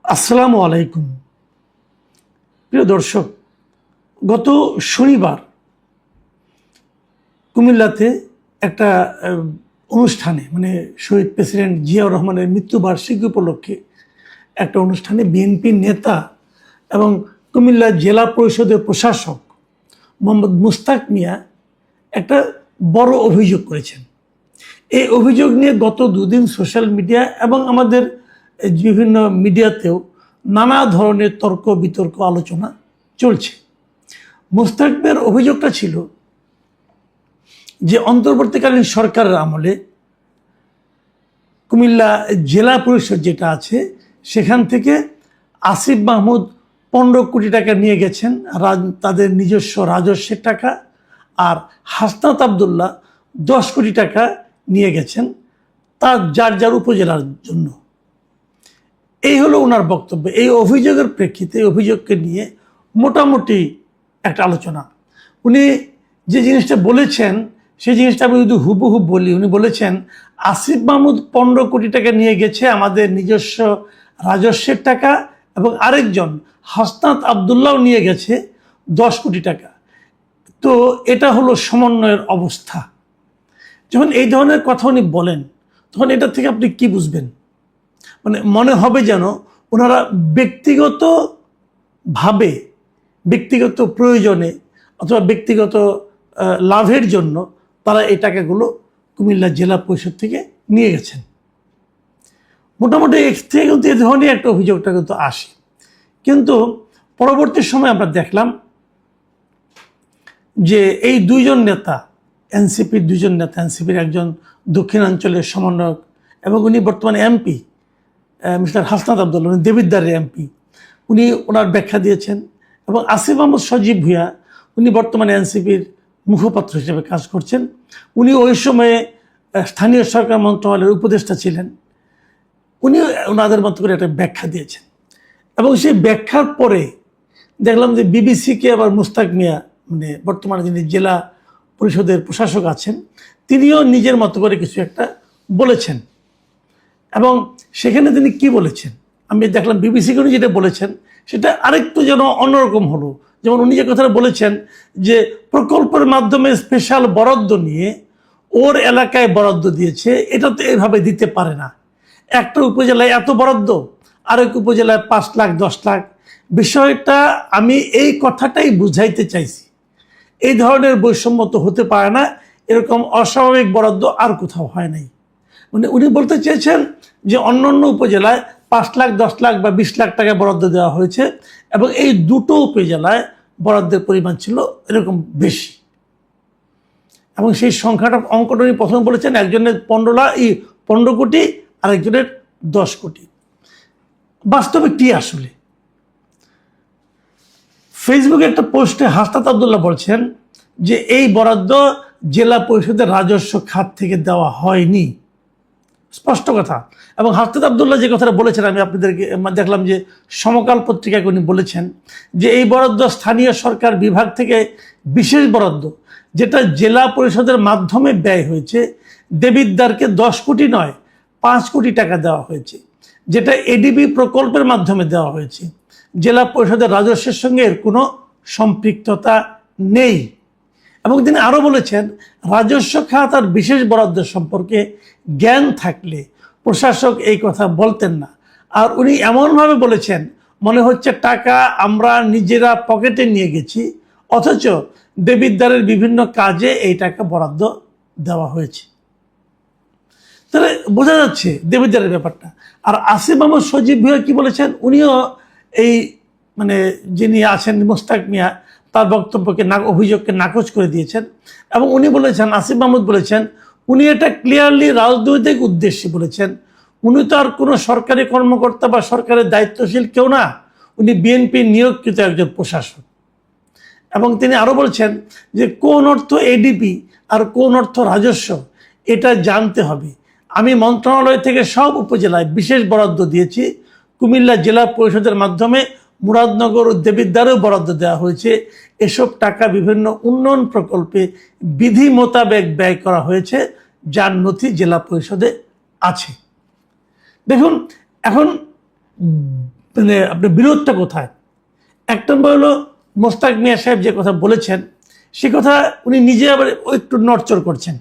আসসালামু আলাইকুম। প্রিয় দর্শক, গত শনিবার কুমিল্লাতে একটা অনুষ্ঠানে শহীদ প্রেসিডেন্ট জিয়াউর রহমানের মৃত্যুবার্ষিকী উপলক্ষে একটা অনুষ্ঠানে বিএনপি নেতা এবং কুমিল্লা জেলা পরিষদের প্রশাসক মোহাম্মদ মুস্তাক মিয়া একটা বড় অভিযোগ করেছেন। এই অভিযোগ নিয়ে গত দুদিন সোশ্যাল মিডিয়া এবং আমাদের বিভিন্ন মিডিয়াতেও নানা ধরনের তর্ক বিতর্ক আলোচনা চলছে। মুস্তাক মিয়ার অভিযোগটা ছিল যে অন্তর্বর্তীকালীন সরকারের আমলে কুমিল্লা জেলা পরিষদ যেটা আছে সেখান থেকে আসিফ মাহমুদ 15 কোটি টাকা নিয়ে গেছেন তাদের নিজস্ব রাজস্বের টাকা, আর হাসনাত আবদুল্লাহ 10 কোটি টাকা নিয়ে গেছেন তার যার যার উপজেলার জন্য। এই হলো ওনার বক্তব্য। এই অভিযোগের প্রেক্ষিতে এই অভিযোগকে নিয়ে মোটামুটি একটা আলোচনা। উনি যে জিনিসটা বলেছেন সেই জিনিসটা আমি যদি হুবহু বলি, উনি বলেছেন আসিফ মাহমুদ 15 কোটি টাকা নিয়ে গেছে আমাদের নিজস্ব রাজস্বের টাকা, এবং আরেকজন হাসনাত আবদুল্লাহ নিয়ে গেছে 10 কোটি টাকা। তো এটা হলো সমন্বয়ের অবস্থা। যখন এই ধরনের কথা উনি বলেন তখন এটা থেকে আপনি কি বুঝবেন? মনে হবে যেন ওনারা ব্যক্তিগতভাবে ব্যক্তিগত প্রয়োজনে অথবা ব্যক্তিগত লাভের জন্য তারা এই টাকাগুলো কুমিল্লা জেলা পরিষদ থেকে নিয়ে গেছেন। মোটামুটি এর থেকে কিন্তু এ ধরনের একটা অভিযোগটা কিন্তু আসে। কিন্তু পরবর্তী সময় আমরা দেখলাম যে এই দুইজন নেতা, এনসিপির দুইজন নেতা, এনসিপির একজন দক্ষিণাঞ্চলের সমন্বয়ক এবং উনি বর্তমানে এমপি মিস্টার হাসনাত আবদুল্লাহ, উনি দেবিদ্বারের এমপি, উনি ওনার ব্যাখ্যা দিয়েছেন। এবং আসিফ মাহমুদ সজীব ভুঁইয়া, উনি বর্তমানে এনসিপির মুখপাত্র হিসেবে কাজ করছেন। উনি ওই সময়ে স্থানীয় সরকার মন্ত্রণালয়ের উপদেষ্টা ছিলেন। উনি ওনাদের মতো করে একটা ব্যাখ্যা দিয়েছেন, এবং সেই ব্যাখ্যার পরে দেখলাম যে বিবিসিকে আবার মুস্তাক মিয়া, বর্তমানে যিনি জেলা পরিষদের প্রশাসক আছেন, তিনিও নিজের মতো করে কিছু একটা বলেছেন। এবং সেখানে তিনি কি বলেছেন আমি দেখলাম, বিবিসিকে উনি যেটা বলেছেন সেটা আরেকটু যেন অন্যরকম হলো। যেমন উনি যে কথাটা বলেছেন যে প্রকল্পের মাধ্যমে স্পেশাল বরাদ্দ নিয়ে ওর এলাকায় বরাদ্দ দিয়েছে, এটা তো এভাবে দিতে পারে না। একটা উপজেলায় এত বরাদ্দ, আরেক উপজেলায় 5 লাখ 10 লাখ। বিষয়টা আমি এই কথাটাই বুঝাইতে চাইছি। এই ধরনের বৈষম্য তো হতে পারে না, এরকম অস্বাভাবিক বরাদ্দ আর কোথাও হয় নাই। উনি বলতে চেয়েছেন যে অন্যান্য উপজেলায় 5 লাখ 10 লাখ বা 20 লাখ টাকা বরাদ্দ দেওয়া হয়েছে, এবং এই দুটো উপজেলায় বরাদ্দের পরিমাণ ছিল এরকম বেশি। এবং সেই সংখ্যাটা অঙ্কটা উনি প্রথমে বলেছেন একজনের 15 কোটি, আরেকজনের 10 কোটি। বাস্তবে কি আসলে? ফেসবুকে একটা পোস্টে হাসনাত আবদুল্লাহ বলছেন যে এই বরাদ্দ জেলা পরিষদের রাজস্ব খাত থেকে দেওয়া হয়নি, স্পষ্ট কথা। এবং হাসনাত আবদুল্লাহ যে কথাটা বলেছেন, আমি আপনাদেরকে দেখলাম যে সমকাল পত্রিকায় উনি বলেছেন যে এই বরাদ্দ স্থানীয় সরকার বিভাগ থেকে বিশেষ বরাদ্দ, যেটা জেলা পরিষদের মাধ্যমে ব্যয় হয়েছে। দেবিদ্বারকে 10 কোটি নয় 5 কোটি টাকা দেওয়া হয়েছে, যেটা এডিবি প্রকল্পের মাধ্যমে দেওয়া হয়েছে। জেলা পরিষদের রাজস্বের সঙ্গে এর কোনো সম্পৃক্ততা নেই। এবং তিনি আরও বলেছেন রাজস্ব খাত আর বিশেষ বরাদ্দ সম্পর্কে জ্ঞান থাকলে প্রশাসক এই কথা বলতেন না। আর উনি এমনভাবে বলেছেন মনে হচ্ছে টাকা আমরা নিজেরা পকেটে নিয়ে গেছি, অথচ দেবিদ্বারের বিভিন্ন কাজে এই টাকা বরাদ্দ দেওয়া হয়েছে। তাহলে বোঝা যাচ্ছে দেবিদ্বারের ব্যাপারটা। আর আসিফ মাহমুদ সজীব ভুঁইয়া কি বলেছেন, উনিও এই যিনি আছেন মুস্তাক মিয়া তার বক্তব্যকে অভিযোগকে নাকচ করে দিয়েছেন। এবং উনি বলেছেন, আসিফ মাহমুদ বলেছেন, উনি এটা ক্লিয়ারলি রাজনৈতিক উদ্দেশ্যে বলেছেন। উনি তো আর কোনো সরকারি কর্মকর্তা বা সরকারের দায়িত্বশীল কেউ না, উনি বিএনপি নিয়োগকৃত একজন প্রশাসক। এবং তিনি আরও বলছেন যে কোন অর্থ এডিপি আর কোন অর্থ রাজস্ব এটা জানতে হবে। আমি মন্ত্রণালয় থেকে সব উপজেলায় বিশেষ বরাদ্দ দিয়েছি। কুমিল্লা জেলা পরিষদের মাধ্যমে মুরাদনগর ও দেবিদ্বারেও বরাদ্দ দেওয়া হয়েছে। এসব টাকা বিভিন্ন উন্নয়ন প্রকল্পে বিধি মোতাবেক ব্যয় করা হয়েছে, যার নথি জেলা পরিষদে আছে। দেখুন, এখন মানে আপনার বিরোধটা কোথায়? এক নম্বর হলো মোস্তাক মিয়া সাহেব যে কথা বলেছেন সে কথা উনি নিজে আবার একটু নড়চড় করছেন।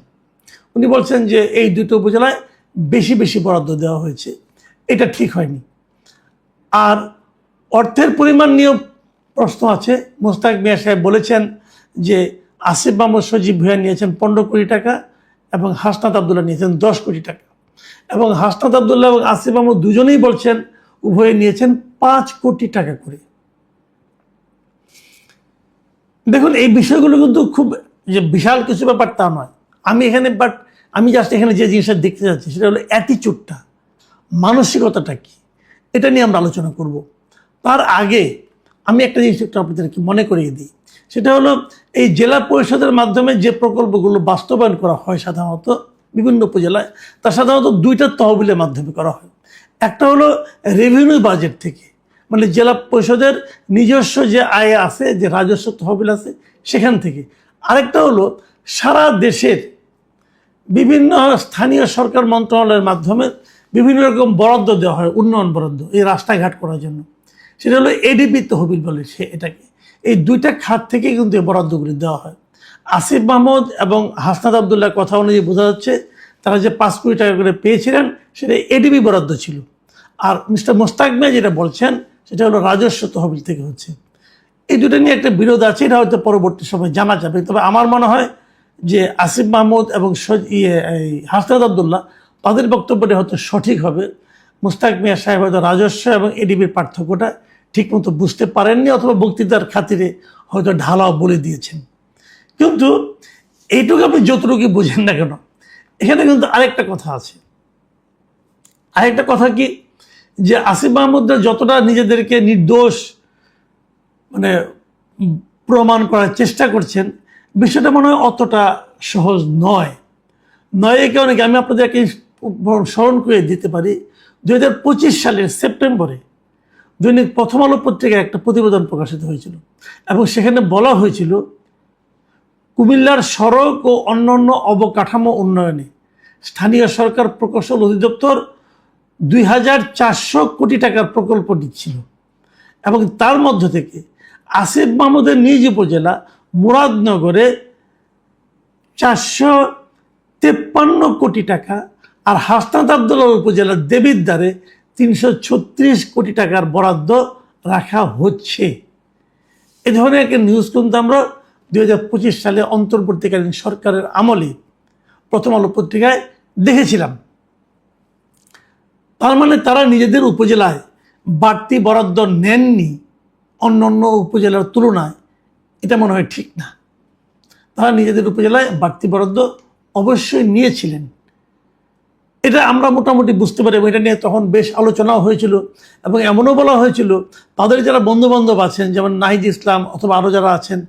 উনি বলছেন যে এই দুটো উপজেলায় বেশি বেশি বরাদ্দ দেওয়া হয়েছে, এটা ঠিক হয়নি। আর অর্থের পরিমাণ নিয়েও প্রশ্ন আছে। মোস্তাক মিয়া সাহেব বলেছেন যে আসিফ মাহমুদ সজীব ভূঁইয়া নিয়েছেন 15 কোটি টাকা এবং হাসনাত আবদুল্লাহ নিয়েছেন 10 কোটি টাকা, এবং হাসনাত আবদুল্লাহ এবং আসিফ মাহমুদ দুজনেই বলছেন উভয়ে নিয়েছেন 5 কোটি টাকা করে। দেখুন, এই বিষয়গুলো কিন্তু খুব যে বিশাল কিছু ব্যাপার তা নয়। আমি জাস্ট এখানে যে জিনিসটা দেখতে যাচ্ছি সেটা হলো অ্যাটিচিউডটা, মানসিকতাটা কি, এটা নিয়ে আমরা আলোচনা করব। তার আগে আমি একটা জিনিস একটু আপনাদেরকে মনে করিয়ে দিই, সেটা হলো এই জেলা পরিষদের মাধ্যমে যে প্রকল্পগুলো বাস্তবায়ন করা হয় সাধারণত বিভিন্ন উপজেলায়, তা সাধারণত দুইটা তহবিলের মাধ্যমে করা হয়। একটা হলো রেভিনিউ বাজেট থেকে, মানে জেলা পরিষদের নিজস্ব যে আয় আছে, যে রাজস্ব তহবিল আছে সেখান থেকে। আরেকটা হলো সারা দেশের বিভিন্ন স্থানীয় সরকার মন্ত্রণালয়ের মাধ্যমে বিভিন্ন রকম বরাদ্দ দেওয়া হয়, উন্নয়ন বরাদ্দ, এই রাস্তাঘাট করার জন্য। সেটা হলো এডিপি তহবিল বলে এটাকে। এই দুইটা খাত থেকে কিন্তু এই বরাদ্দগুলি দেওয়া হয়। আসিফ মাহমুদ এবং হাসনাত আবদুল্লাহর কথা অনুযায়ী বোঝা যাচ্ছে তারা যে 5 কোটি টাকা করে পেয়েছিলেন সেটা এডিপি বরাদ্দ ছিল। আর মিস্টার মোস্তাক মিয়া যেটা বলছেন সেটা হলো রাজস্ব তহবিল থেকে হচ্ছে। এই দুটো নিয়ে একটা বিরোধ আছে, এটা হয়তো পরবর্তী সময় জানা যাবে। তবে আমার মনে হয় যে আসিফ মাহমুদ এবং হাসনাত আবদুল্লাহ তাদের বক্তব্যটা হয়তো সঠিক হবে। মোস্তাক মিয়া সাহেব হয়তো রাজস্ব এবং এডিবির পার্থক্যটা ঠিকমতো বুঝতে পারেননি, অথবা বক্তৃতার খাতিরে হয়তো ঢালাও বলে দিয়েছেন। কিন্তু এইটুকু আপনি যতটুকু বুঝেন না কেন, এখানে কিন্তু আরেকটা কথা আছে। আরেকটা কথা কি, যে আসিফ মাহমুদরা যতটা নিজেদেরকে নির্দোষ মানে প্রমাণ করার চেষ্টা করছেন, বিষয়টা মনে হয় অতটা সহজ নয়। এই কারণে আমি আপনাদেরকে স্মরণ করে দিতে পারি, 2025 সালের সেপ্টেম্বরে দৈনিক প্রথম আলো পত্রিকায় একটা প্রতিবেদন প্রকাশিত হয়েছিল, এবং সেখানে বলা হয়েছিল কুমিল্লার সড়ক ও অন্যান্য অবকাঠামো উন্নয়নে স্থানীয় সরকার প্রকৌশল অধিদপ্তর 2400 কোটি টাকার প্রকল্প দিচ্ছিল, এবং তার মধ্য থেকে আসিফ মাহমুদের নিজ উপজেলা মুরাদনগরে 453 কোটি টাকা, আর হাসনাত আবদুল্লাহ উপজেলার দেবিদ্বারে 336 কোটি টাকার বরাদ্দ রাখা হচ্ছে। এ ধরনের একটা নিউজ কিন্তু আমরা 2025 সালে অন্তর্বর্তীকালীন সরকারের আমলে প্রথম আলো পত্রিকায় দেখেছিলাম। তার মানে তারা নিজেদের উপজেলায় বাড়তি বরাদ্দ নেননি অন্য উপজেলার তুলনায়, এটা মনে হয় ঠিক না। তারা নিজেদের উপজেলায় বাড়তি বরাদ্দ অবশ্যই নিয়েছিলেন, এটা আমরা মোটামুটি বুঝতে পারি। এটা নিয়ে তখন বেশ আলোচনাও হয়েছিল, এবং এমনও বলা হয়েছিল তাদের যারা বন্ধুবান্ধব আছেন, যেমন নাহিদ ইসলাম অথবা আরও যারা আছেন,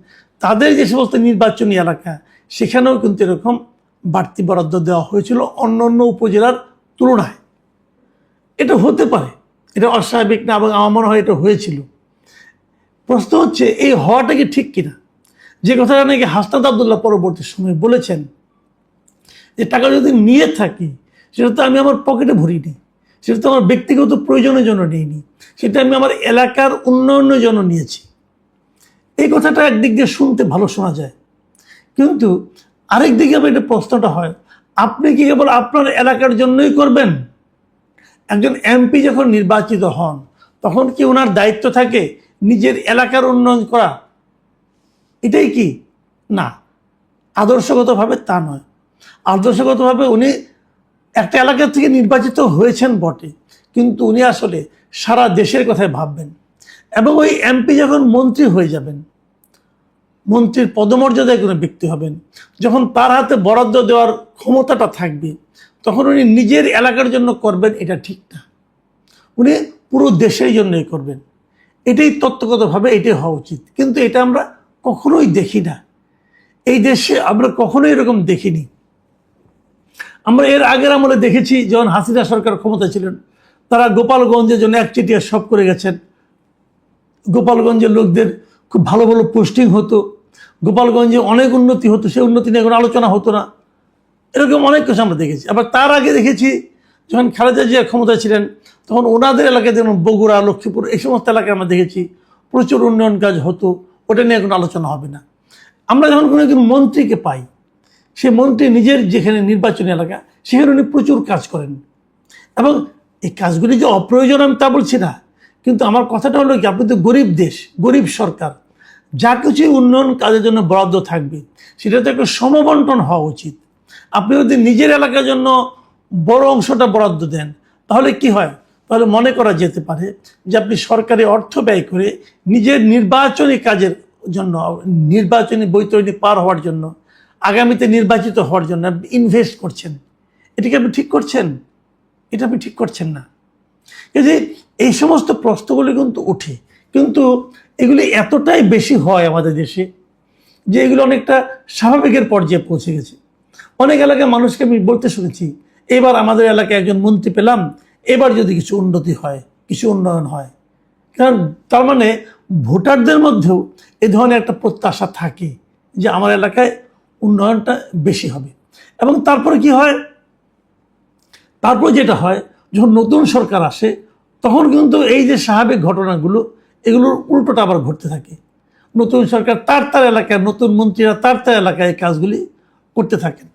তাদের যে সমস্ত নির্বাচনী এলাকা সেখানেও কিন্তু এরকম বাড়তি বরাদ্দ দেওয়া হয়েছিল অন্য উপজেলার তুলনায়। এটা হতে পারে, এটা অস্বাভাবিক না, এবং আমার মনে হয় এটা হয়েছিল। প্রশ্ন হচ্ছে এই হওয়াটা কি ঠিক কিনা। যে কথাটা নাকি হাসনাত আবদুল্লাহ পরবর্তী সময় বলেছেন যে টাকা যদি নিয়ে থাকি সেটা তো আমি আমার পকেটে ভরিনি, সেটা তো আমার ব্যক্তিগত প্রয়োজনের জন্য নিইনি, সেটা আমি আমার এলাকার উন্নয়নের জন্য নিয়েছি। এই কথাটা একদিক দিয়ে শুনতে ভালো শোনা যায়, কিন্তু আরেক দিকে আবার এটা প্রশ্নটা হয়, আপনি কি কেবল আপনার এলাকার জন্যই করবেন? একজন এমপি যখন নির্বাচিত হন তখন কি ওনার দায়িত্ব থাকে নিজের এলাকার উন্নয়ন করা? এটাই কি না, আদর্শগতভাবে তা নয়। আদর্শগতভাবে উনি একটা এলাকা থেকে নির্বাচিত হয়েছেন বটে, কিন্তু উনি আসলে সারা দেশের কথাই ভাববেন। এবং ওই এমপি যখন মন্ত্রী হয়ে যাবেন, মন্ত্রীর পদমর্যাদায় কোনো ব্যক্তি হবেন, যখন তার হাতে বরাদ্দ দেওয়ার ক্ষমতাটা থাকবে, তখন উনি নিজের এলাকার জন্য করবেন, এটা ঠিক না। উনি পুরো দেশের জন্যই করবেন, এটাই তত্ত্বগতভাবে এটাই হওয়া উচিত। কিন্তু এটা আমরা কখনোই দেখি না, এই দেশে আমরা কখনোই এরকম দেখিনি। আমরা এর আগের আমলে দেখেছি, যখন হাসিনা সরকার ক্ষমতা ছিলেন, তারা গোপালগঞ্জের জন্য একচেটিয়া সব করে গেছেন। গোপালগঞ্জের লোকদের খুব ভালো ভালো পোস্টিং হতো, গোপালগঞ্জে অনেক উন্নতি হতো, সেই উন্নতি নিয়ে কোনো আলোচনা হতো না। এরকম অনেক কিছু আমরা দেখেছি। আবার তার আগে দেখেছি যখন খালেদা জিয়া ক্ষমতায় ছিলেন তখন ওনাদের এলাকায় যেমন বগুড়া, লক্ষ্মীপুর এই সমস্ত এলাকায় আমরা দেখেছি প্রচুর উন্নয়ন কাজ হতো, ওটা নিয়ে কোনো আলোচনা হবে না। আমরা যখন কোনো একজন মন্ত্রীকে পাই, সে মন্ত্রী নিজের যেখানে নির্বাচনী এলাকা সেখানে উনি প্রচুর কাজ করেন, এবং এই কাজগুলি যে অপ্রয়োজন আমি তা বলছি না, কিন্তু আমার কথাটা হলো কি, আপনি তো গরিব দেশ, গরিব সরকার, যা কিছু উন্নয়ন কাজের জন্য বরাদ্দ থাকবে সেটা তো একটা সমবন্টন হওয়া উচিত। আপনি যদি নিজের এলাকার জন্য বড় অংশটা বরাদ্দ দেন তাহলে কি হয়, তাহলে মনে করা যেতে পারে যে আপনি সরকারি অর্থ ব্যয় করে নিজের নির্বাচনী কাজের জন্য, নির্বাচনী বৈতরণী পার হওয়ার জন্য, আগামীতে নির্বাচিত হওয়ার জন্য আপনি ইনভেস্ট করছেন। এটাকে আপনি ঠিক করছেন? এটা আপনি ঠিক করছেন না। এই যে এই সমস্ত প্রশ্নগুলি কিন্তু ওঠে, কিন্তু এগুলি এতটাই বেশি হয় আমাদের দেশে যে এগুলো অনেকটা স্বাভাবিকের পর্যায়ে পৌঁছে গেছে। অনেক এলাকায় মানুষকে আমি বলতে শুনেছি, এবার আমাদের এলাকায় একজন মন্ত্রী পেলাম, এবার যদি কিছু উন্নতি হয়, কিছু উন্নয়ন হয়। কারণ তার মানে ভোটারদের মধ্যেও এ ধরনের একটা প্রত্যাশা থাকে যে আমার এলাকায় উন্নয়নটা বেশি হবে। এবং তারপরে কি হয়, তারপর যেটা হয়, যখন নতুন সরকার আসে তখন কিন্তু এই যে স্বাভাবিক ঘটনাগুলো এগুলোর উল্টোটা আবার ঘটতে থাকে। নতুন সরকার তার এলাকায়, নতুন মন্ত্রীরা তার এলাকায় এই কাজগুলি করতে থাকেন।